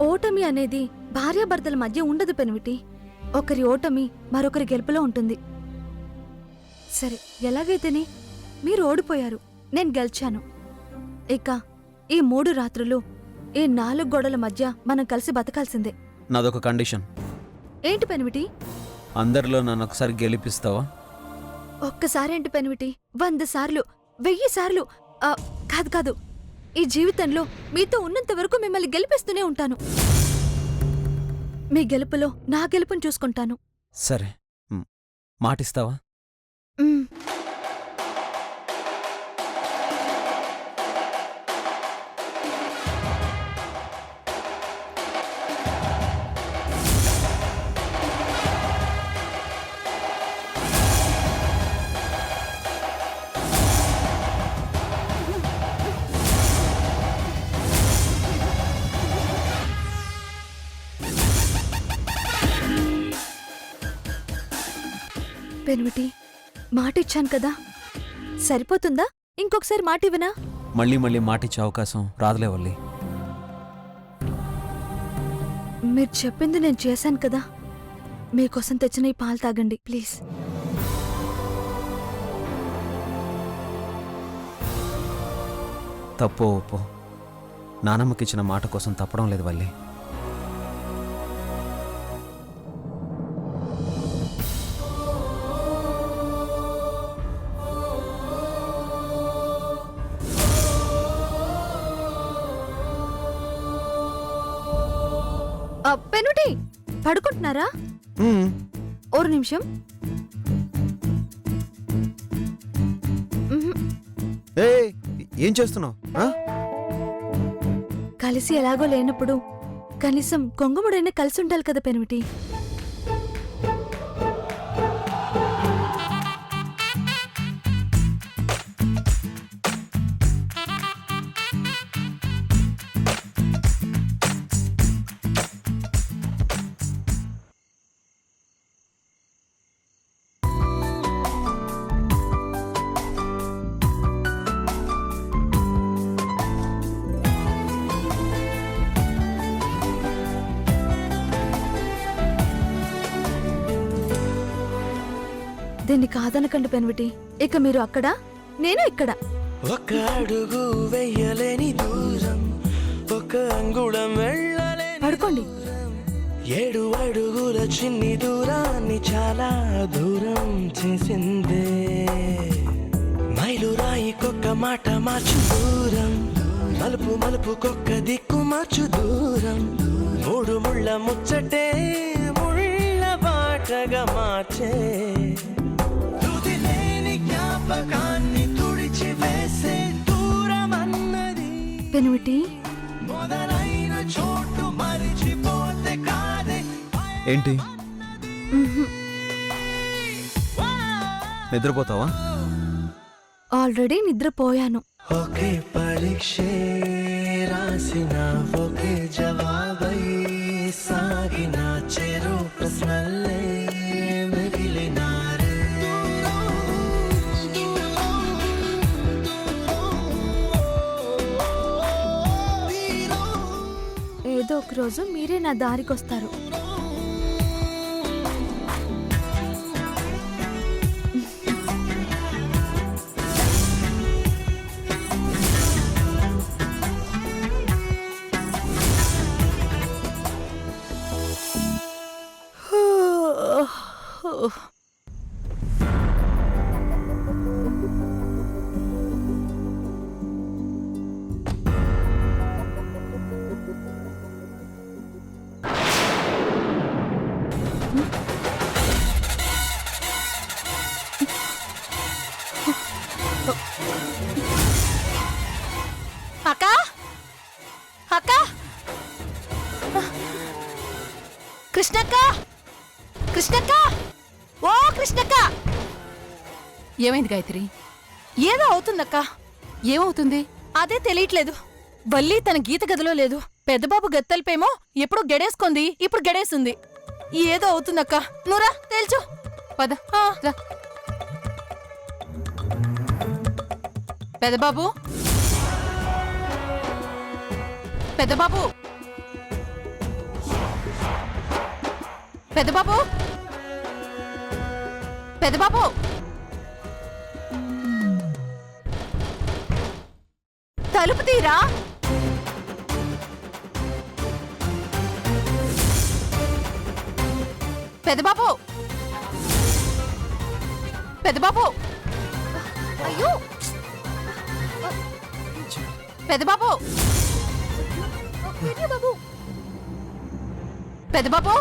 ఓటమి అనేది భార్యాభర్తల మధ్య ఉండదు పెనివిటి. ఒకరి ఓటమి మరొకరి గెలుపులో ఉంటుంది. సరే, ఎలాగైతేనే మీరు ఓడిపోయారు, నేను గెలిచాను. ఇక ఈ 3 రాత్రులు ఈ 4 గోడల మధ్య మనం కలిసి బతకాల్సిందే. నాదొక కండిషన్. ఏంటి పెనివిటి? అందరిలో నన్ను ఒకసారి గెలిపిస్తావా? ఒక్కసారేంటి పెనివిటి, 100 సార్లు, 1000 సార్లు. కాదు కాదు, ఈ జీవితంలో మీతో ఉన్నంత వరకు మిమ్మల్ని గెలిపిస్తూనే ఉంటాను. మీ గెలుపులో నా గెలుపుని చూసుకుంటాను. సరే, మాటిస్తావా? పెనివిటి, మాటిచ్చాను కదా, సరిపోతుందా? ఇంకొకసారి మాటివ్వనా? మళ్ళీ మళ్ళీ మాటిచ్చే అవకాశం రాదులే వల్లి. మీరు చెప్పింది నేను చేశాను కదా. మీకోసం తెచ్చిన ఈ పాలు తాగండి ప్లీజ్. తప్పో ఒప్పో, నానమ్మకిచ్చిన మాట కోసం తప్పడం లేదు వల్లి. పెనుటి, పడుకుంటున్నారా? ఓరు నిమిషం. ఏం చేస్తున్నావు? కలిసి ఎలాగో లేనప్పుడు కనీసం కొంగుముడైనా కలిసి ఉండాలి కదా పెనుమిటి. దీన్ని కాదనకండి పెన్విటి. ఇక మీరు అక్కడ, నేను ఇక్కడ. ఒక అడుగు వెయ్యలేని దూరం, ఒక అంగుళం వెళ్ళలేని పడుకోండి. 7 అడుగుల చిన్ని దూరాన్ని చాలా దూరం చేసిందే. మైలు రాయికొక్క మాట మార్చు దూరం, మలుపు మలుపుకొక్క దిక్కు మార్చు దూరం. 3 ముళ్ళ ముచ్చటే ముళ్ళ బాటగా మార్చే. పెనుమిటి, ఏంటి నిద్రపోతావా? ఆల్రెడీ నిద్రపోయాను. ఒకే పరీక్షే రాసిన ఒకే జవాబై సాగిన చెరు ప్రశ్నలే మిగిలినారే. ఏదో ఒక రోజు మీరే నా దారికొస్తారు. అక్కా, అక్కా, కృష్ణక్క, కృష్ణక్క, ఓ కృష్ణక్క. ఏమైంది గాయత్రి? ఏదో అవుతుందక్కా. ఏమవుతుంది? అదే తెలియట్లేదు. వల్లి తన గీత గదిలో లేదు. పెద్దబాబు గత్తలిపేమో ఎప్పుడు గెడేసుకుంది, ఇప్పుడు గెడేసింది. ఏదో అవుతుందక్కా. నువ్వురా తేల్చు. పద. పెద్దబాబు, పెద్దబాబు, పెద్దబాబు పెద్దబాబు తలుపు తీరా. పెద్దబాబు పెద్దబాబు అయ్యో పెద్దబాబు బాబు పెద్దబాబు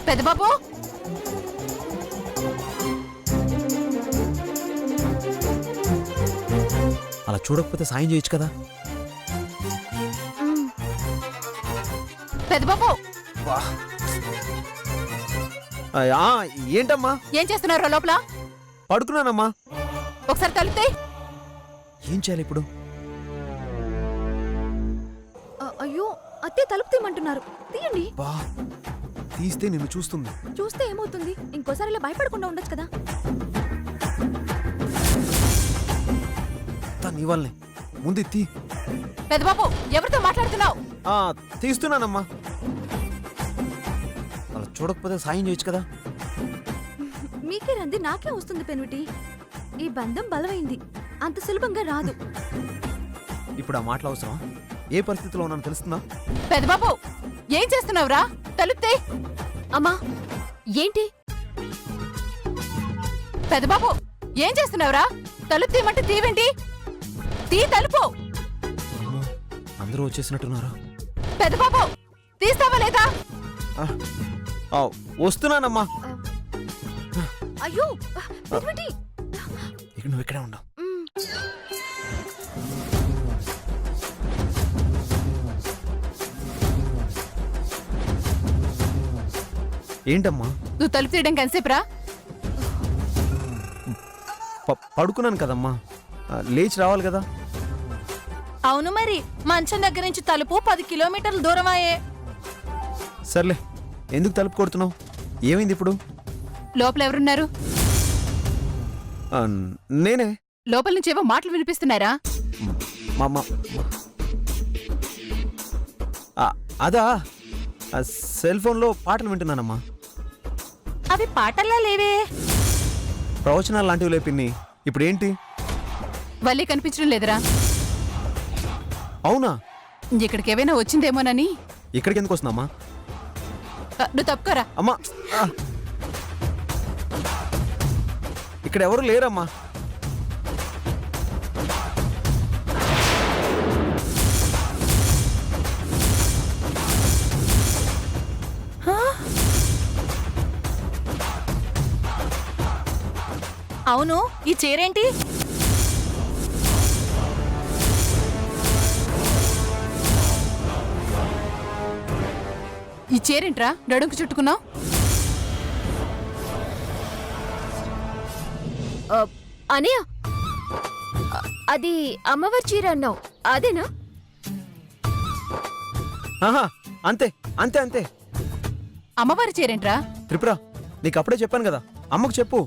పెద్దబాబు అలా చూడకపోతే సాయం చేయొచ్చు కదా. పెద్దబాబు ఏంటమ్మా? ఏం చేస్తున్నారు లోపల? పడుకున్నానమ్మా. ఒకసారి తలుపుతే. ఏం చేయాలి ఇప్పుడు? అయ్యో అత్తే తలుపు తీయమంటున్నారు. తీయండి. బా తీస్తే నిన్ను చూస్తుంది. చూస్తే ఏమవుతుంది? ఇంకోసారి ఇలా భయపడకుండా ఉండొచ్చు కదా. నీ వాళ్ళని ముందు తీ. పెద్దబాబు ఎవరితో మాట్లాడుతున్నావు? తీస్తున్నానమ్మా. అలా చూడకపోతే సాయం చేయొచ్చు కదా. మీకే రంది నాకే వస్తుంది పెనుటి. ఈ బంధం బలమైంది, అంత సులభంగా రాదు. ఇప్పుడు ఆ మాటలు అవసరం? ఏ పరిస్థితిలో ఉన్నాను తెలుస్తుందా? పెద్దబాబు ఏం చేస్తున్నావురా? తలుపుతే. అమ్మా ఏంటి? పెద్దబాబు ఏం చేస్తున్నావురా? తలుపు తీయమంటే తీవేంటి? తీ తలుపు. అందరూ వచ్చేసినట్టున్నారా? పెద్దబాబు తీస్తావా లేదా? వస్తున్నానమ్మా. అయ్యో పెనుటి. ఇక నువ్వు ఇక్కడే ఉండవు. ఏంటమ్మా? నువ్వు తలుపు తీయడం ఎంతసేపురా? పడుకున్నాను కదమ్మా, లేచి రావాలి కదా. అవును మరి, మంచం దగ్గర నుంచి తలుపు 10 కిలోమీటర్ల దూరం అయ్యే. సర్లే, ఎందుకు తలుపు కొడుతున్నావు? ఏమైంది ఇప్పుడు? లోపల ఎవరున్నారు? నేనే. లోపల నుంచి ఏవో మాటలు వినిపిస్తున్నారా? అదా, సెల్ ఫోన్లో పాటలు వింటున్నానమ్మా. అవి పాటల్లా లేవే. ప్రవచనాలు లాంటివి లేపిన్ని. ఇప్పుడేంటి? వల్లి కనిపించడం లేదురా. అవునా? ఇక్కడికి ఏమైనా వచ్చిందేమోనని. ఇక్కడికి ఎందుకు వస్తుందమ్మా? నువ్వు తప్పుకోరా. అమ్మా, ఇక్కడ ఎవరు లేరమ్మా. అవును, ఈ చీరేంటి? ఈ చీరేంట్రా నడుంకు చుట్టుకున్నావు? అనయ్య, అది అమ్మవారి చీర అన్నావు, అదేనా? అంతే అంతే అంతే. అమ్మవారి చీరేంట్రా? త్రిపుర, నీకు అప్పుడే చెప్పాను కదా, అమ్మకు చెప్పు.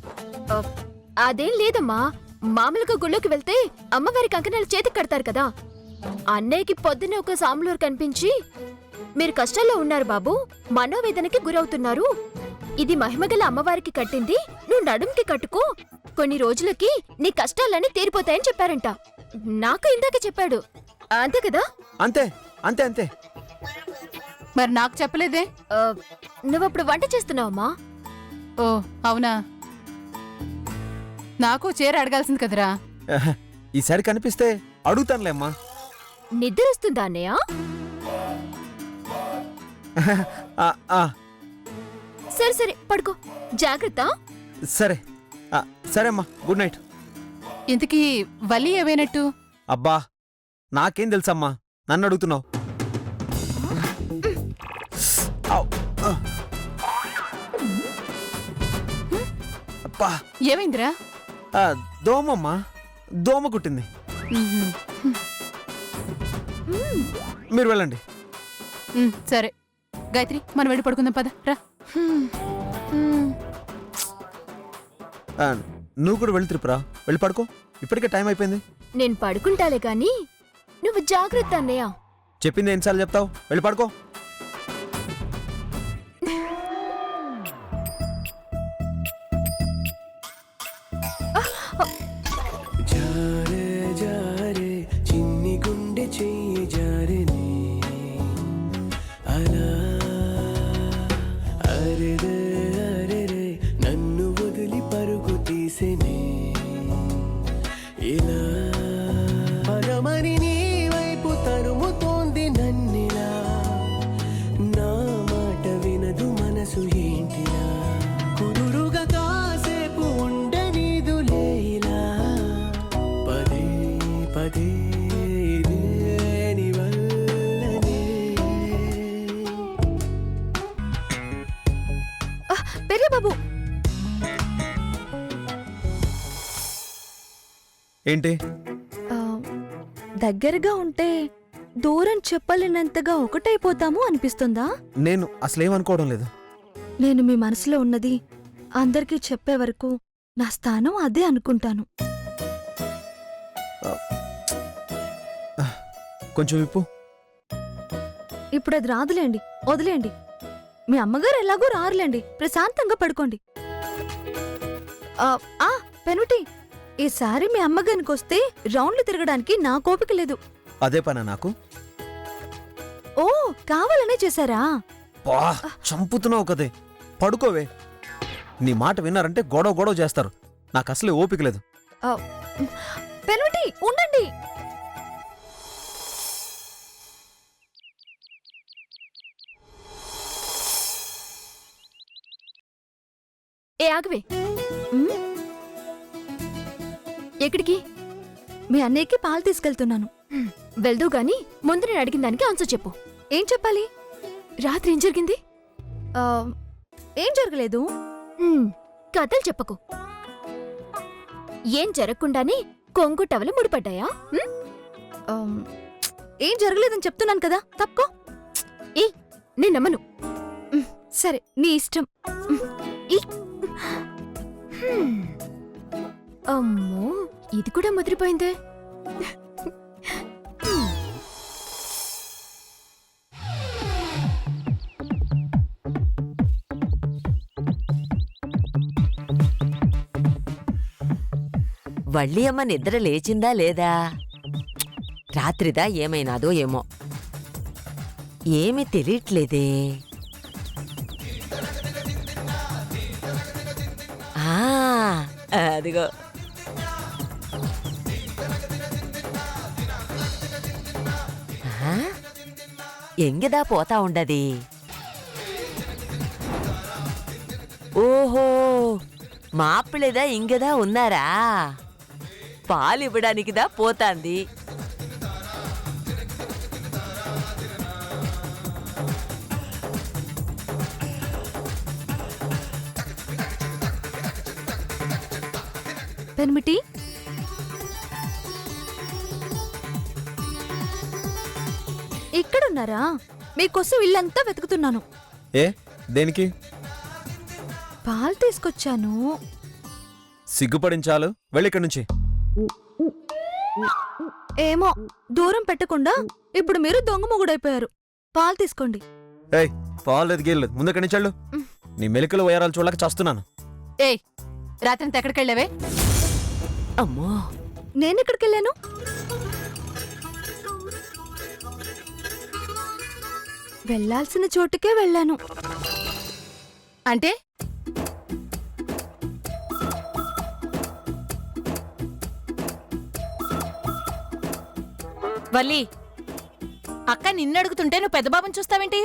అదేం లేదమ్మా, మామూలుగా గుళ్ళోకి వెళ్తే అమ్మవారి కంకణాలు చేతికి కడతారు కదా. అన్నయ్యకి పొద్దునే ఒక సాములూరు కనిపించి, మీరు కష్టాల్లో ఉన్నారు బాబు, మనోవేదనకి గురవుతున్నారు, ఇది మహిమగల అమ్మవారికి కట్టింది, నువ్వు నడుంకి కట్టుకో, కొన్ని రోజులకి నీ కష్టాలన్నీ తీరిపోతాయని చెప్పారంట. నాకు ఇందాక చెప్పాడు, అంతే కదా? అంతే అంతే అంతే. మరి నాకు చెప్పలేదే? నువ్వప్పుడు వంట చేస్తున్నావమ్మా. ఓ అవునా, నాకు చీర అడగాల్సింది కదరా. ఈసారి కనిపిస్తే అడుగుతానులే అమ్మా. నిద్ర వస్తుందా అన్నయ్య? సరే సరే పడుకో, జాగ్రత్త. సరే సరే అమ్మా, గుడ్ నైట్. ఇంతకీ వల్లి ఏమైనట్టు? అబ్బా, నాకేం తెలుసమ్మా, నన్ను అడుగుతున్నావు. అబ్బా, ఏమైందిరా? దోమమ్మా, దోమ కుట్టింది. మీరు వెళ్ళండి. సరే గాయత్రి, మనం వెళ్ళి పడుకుందాం పద రా. నువ్వు కూడా వెళ్ళి త్రిపురా, వెళ్ళి పడుకో, ఇప్పటికే టైం అయిపోయింది. నేను పడుకుంటాలే గాని నువ్వు జాగ్రత్త అన్నయ్య. చెప్పింది ఎన్నిసార్లు చెప్తావు? వెళ్ళి పడుకో. జారే జారే చిన్ని గుండె చెయ్యి జారిని అలా అరెరే అరెరే నన్ను వదిలి పరుగు తీసేనే ఇలా పరమని నీ వైపు తరుముతోంది నన్నిలా నా మాట వినదు మనసు ఏంటిలా కుదురుగా కాసేపు ఉండనీదు లేలా పదే పదే ఇదే నీ వల్లనే. పెరే బాబు, ఏంటి? ఆ, దగ్గరగా ఉంటే దూరం చెప్పలేనంతగా ఒకటైపోతాము అనిపిస్తుందా? నేను అసలేమనుకోవడం లేదు. నేను మీ మనసులో ఉన్నది అందరికీ చెప్పే వరకు నా స్థానం అదే అనుకుంటాను. కొంచెం విప్పు. ఇప్పుడు అది రాదులేండి, వదిలేండి. మీ అమ్మగారు ఎలాగో రారులేండి, ప్రశాంతంగా పడుకోండి. పెనుటి, ఈసారి మీ అమ్మగారికి వస్తే రౌండ్లు తిరగడానికి నా కోపిక లేదు. అదే పనా నాకు? ఓ, కావాలనే చేశారా? పా, చంపుతున్నావు కదే. పడుకోవే. నీ మాట విన్నారంటే గొడవ గొడవ చేస్తారు. నాకు అసలే ఓపిక లేదు. పెనుటి, ఉండండి. ఏ ఆగవే, ఉమ్, ఎక్కడికి మీ అన్నయ్యకి పాలు తీసుకెళ్తున్నాను. వెళ్దు గాని ముందు నేను అడిగిన దానికి ఆన్సర్ చెప్పు. ఏం చెప్పాలి? రాత్రి ఏం జరిగింది? ఆ, ఏం జరగలేదు. కథలు చెప్పకు. ఏం జరగకుండానే కొంగు టవలు ముడిపడ్డాయా? ఆ, ఏం జరగలేదని చెప్తున్నాను కదా, తప్పుకో. ఏ నేను నమ్మను. సరే, నీ ఇష్టం. అమ్మో, ఇది కూడా ముదిరిపోయిందే. వళ్ళీ అమ్మ నిద్ర లేచిందా లేదా? రాత్రిదా ఏమైనాదో ఏమో, ఏమీ తెలియట్లేదే. అదిగో ఎంగదా పోతా ఉండది. ఓహో, మాపిళ్ళదా ఇంగదా ఉన్నారా? పాలివ్వడానికిదా పోతాంది. పెన్మిటి, ఇక్కడున్నారా? మీకోసం ఇల్లంతా వెతుకుతున్నాను. ఏ, దేనికి? పాలు తీసుకొచ్చాను. సిగ్గుపడించాలు, వెళ్ళిక్కడి నుంచి. ఏమో, దూరం పెట్టకుండా ఇప్పుడు మీరు దొంగ మొగుడైపోయారు. పాలు తీసుకోండి. ఏయ్, పాలు ఎదిగేయలేదు, ముందుక్కడి నుంచి వెళ్ళు. నీ మెలికలు ఉయరాలు చూడలేక చస్తున్నాను. ఏయ్, రాత్రంతా ఎక్కడికెళ్ళావే? అమ్మో, నేనెక్కడికెళ్ళాను? వెళ్ళాల్సిన చోటుకే వెళ్ళాను. అంటే వల్లి, అక్క నిన్నడుగుతుంటే నువ్వు పెద్ద బాబుని చూస్తావేంటి?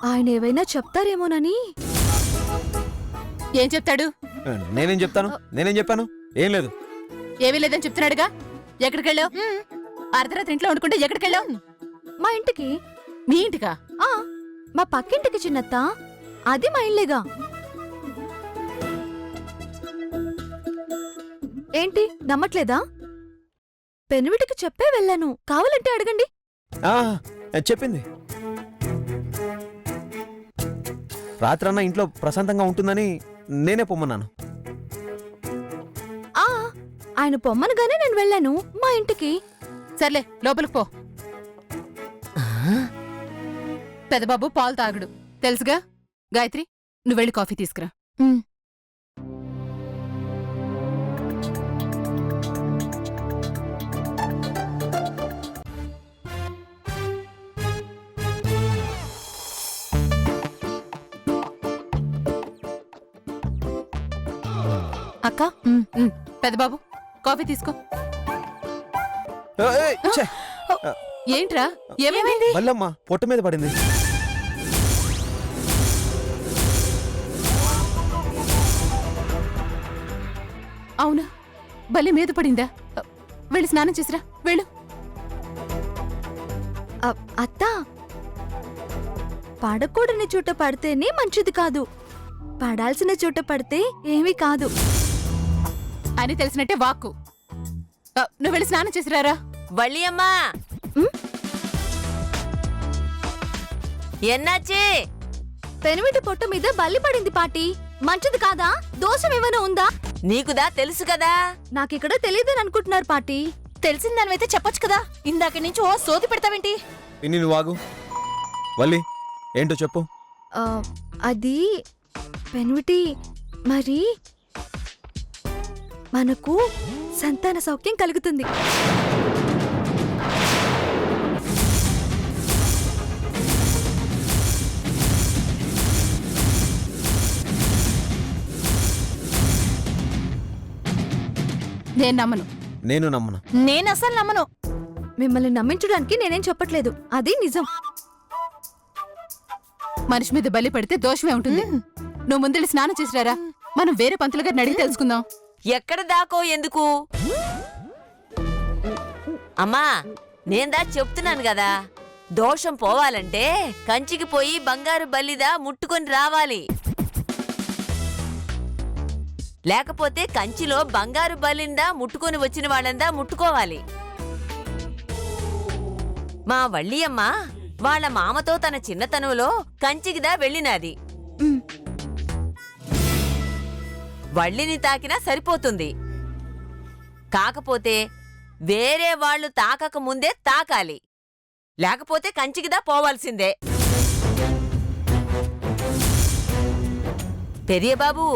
ఆయన ఏవైనా చెప్తారేమోనని. ఏం చెప్తాడు? నేనేం చెప్తాను? నేనేం చెప్పాను? ఏం లేదు. ఏమీ లేదని చెప్తున్నాడుగా. ఎక్కడికెళ్ళావు? అర్ధరాత్రి ఇంట్లో వండుకుంటే ఎక్కడికెళ్ళావు? మా ఇంటికి. మీ ఇంటికా? ఆ, మా పక్కింటికి చిన్నత్త, అది మా ఇల్లేగా. ఏంటి, నమ్మట్లేదా? పెనువిటికి చెప్పే వెళ్ళాను, కావాలంటే అడగండి. చెప్పింది. రాత్రన్నా ఇంట్లో ప్రశాంతంగా ఉంటుందని నేనే పొమ్మన్నాను. ఆయన పొమ్మనగానే నేను వెళ్ళాను మా ఇంటికి. సర్లే, లోపలికి పో. పెద్దబాబు పాలు తాగుడు తెలుసుగా. గాయత్రి, నువ్వు వెళ్ళి కాఫీ తీసుకురా. అక్క పెద్దబాబు కాఫీ తీసుకో. ఏయ్, ఛే! ఏంట్రా ఏమైంది? వల్లమ్మ పొట్ట మీద పడింది. అవునా, బల్లి మీద పడిందా? వెళ్ళి స్నానం చేసిరా, వెళ్ళు. అత్త, పడకూడని చోట పడితేనే మంచిది కాదు, పడాల్సిన చోట పడితే ఏమీ కాదు అని తెలిసినట్టే వాక్కు. నువ్వు వెళ్ళి స్నానం చేసిరారా. వల్లియమ్మా ఎన్నాచి? పెనిమిటి పొట్ట మీద బల్లి పడింది పాటి, మంచిది కాదా? దోషం ఏమైనా ఉందా? నీకుదా తెలుసు కదా. నాకిక్కడ తెలియదని అనుకుంటున్నారు పాటి. తెలిసిన దానివైతే చెప్పొచ్చు కదా, ఇందాక నుంచి ఓ సోది పెడతావేంటి? పిన్ని నువ్వు ఆగు. వల్లి ఏంటో చెప్పు. అది పెనిమిటి, మరి మనకు సంతాన సౌఖ్యం కలుగుతుంది. నేను నమ్మను. నేను నమ్మను. నేను అసలు నమ్మను. మిమ్మల్ని నమ్మించడానికి నేనేం చెప్పట్లేదు, అది నిజం. మనిషి మీద బలి పడితే దోషమే ఉంటుంది. నువ్వు ముందెళ్ళి స్నానం చేసిరారా, మనం వేరే పంతులు గారిని అడిగి తెలుసుకుందాం. ఎక్కడ దాకో ఎందుకు? అమ్మా నేందా చెప్తున్నాను కదా, దోషం పోవాలంటే కంచికి పోయి బంగారు బల్లిదా ముట్టుకొని రావాలి. లేకపోతే కంచిలో బంగారు బలిందా ముట్టుకొని వచ్చిన వాళ్ళందా ముట్టుకోవాలి. మా వల్లియమ్మ వాళ్ళ మామతో తన చిన్నతనంలో కంచికిదా వెళ్ళినాది. వల్లిని తాకినా సరిపోతుంది. కాకపోతే వేరే వాళ్ళు తాకక ముందే తాకాలి, లేకపోతే కంచికిదా పోవాల్సిందే. పెరియబాబు,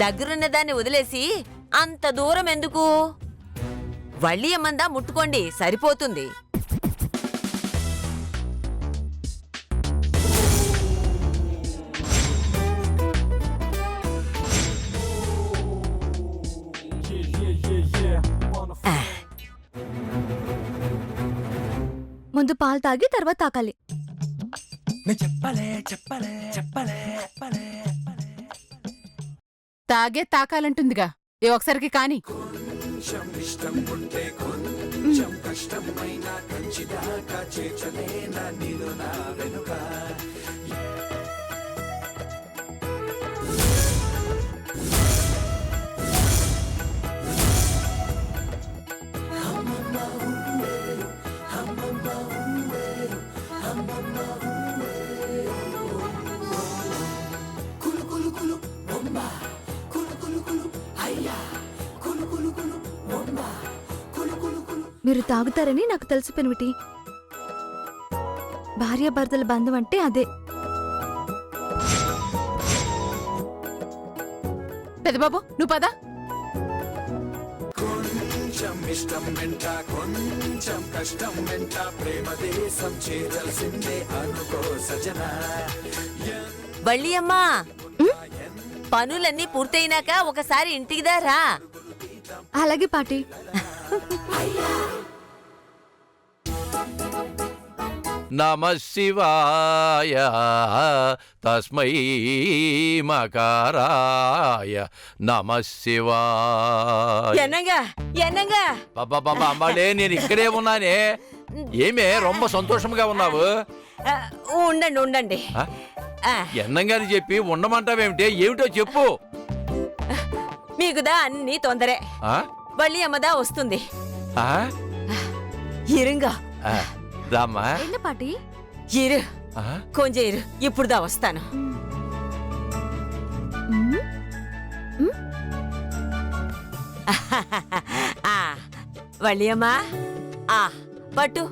దగ్గరున్న దాన్ని వదిలేసి అంత దూరం ఎందుకు? వల్లియమ్మందా ముట్టుకోండి, సరిపోతుంది. ముందు పాలు తాగి తర్వాత తాకాలి. తాగే తాకాలంటుందిగా, ఏ ఒకసారికి కాని. మీరు తాగుతారని నాకు తెలుసు పెనిమిటి. భార్యాభర్తల బంధం అంటే అదే. పెద్దబాబు నువ్వు పదా. వల్లియమ్మా పనులన్నీ పూర్తయినాక ఒకసారి ఇంటికిదా రా. అలాగే పాటి. నమః శివాయ తస్మై మకారాయ నమః శివాయ. ఎన్నంగా బాబా అమ్మాడే, నేను ఇక్కడే ఉన్నానే. ఏమే రొంబ సంతోషంగా ఉన్నావు? ఉండండి. ఎన్నంగాని చెప్పి ఉండమంటావేమిటే? ఏమిటో చెప్పు. మీకుదా అన్ని తొందరే. వల్లి అమ్మదా వస్తుంది. ఇరుంగా రామ్మా. என்ன பாட்டி? ఇరు కొంచెం ఇరు, ఇప్పుడుదా వస్తాను. వల్లియమ్మా పట్టు.